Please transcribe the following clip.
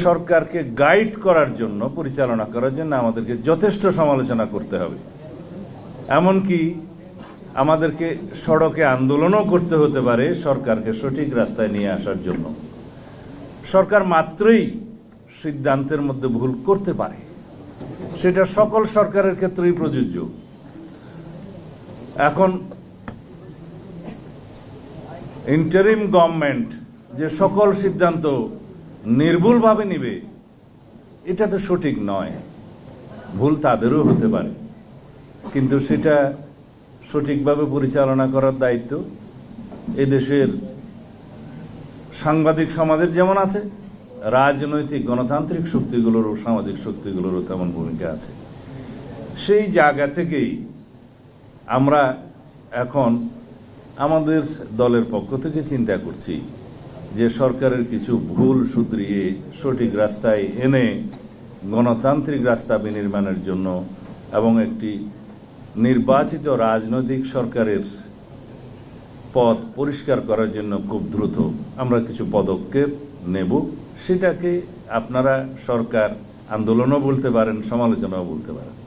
সরকারকে গাইড করার জন্য, পরিচালনা করার জন্য আমাদেরকে যথেষ্ট সমালোচনা করতে হবে। এমনকি আমাদেরকে সড়কে আন্দোলনও করতে হতে পারে সরকারকে সঠিক রাস্তায় নিয়ে আসার জন্য। সরকার মাত্রই সিদ্ধান্তের মধ্যে ভুল করতে পারে, সেটা সকল সরকারের ক্ষেত্রেই প্রযোজ্য। এখন ইন্টারিম গভর্নমেন্ট যে সকল সিদ্ধান্ত নির্ভুলভাবে নিবে, এটা তো সঠিক নয়। ভুল তাদেরও হতে পারে, কিন্তু সেটা সঠিকভাবে পরিচালনা করার দায়িত্ব এদেশের সাংবাদিক সমাজের যেমন আছে, রাজনৈতিক গণতান্ত্রিক শক্তিগুলোরও, সামাজিক শক্তিগুলোরও তেমন ভূমিকা আছে। সেই জায়গা থেকেই আমরা এখন আমাদের দলের পক্ষ থেকে চিন্তা করছি যে সরকারের কিছু ভুল শুধরিয়ে সঠিক রাস্তায় এনে গণতান্ত্রিক রাস্তা বিনির্মাণের জন্য এবং একটি নির্বাচিত রাজনৈতিক সরকারের পথ পরিষ্কার করার জন্য খুব দ্রুত আমরা কিছু পদক্ষেপ নেব। সেটাকে আপনারা সরকার আন্দোলনও বলতে পারেন, সমালোচনাও বলতে পারেন।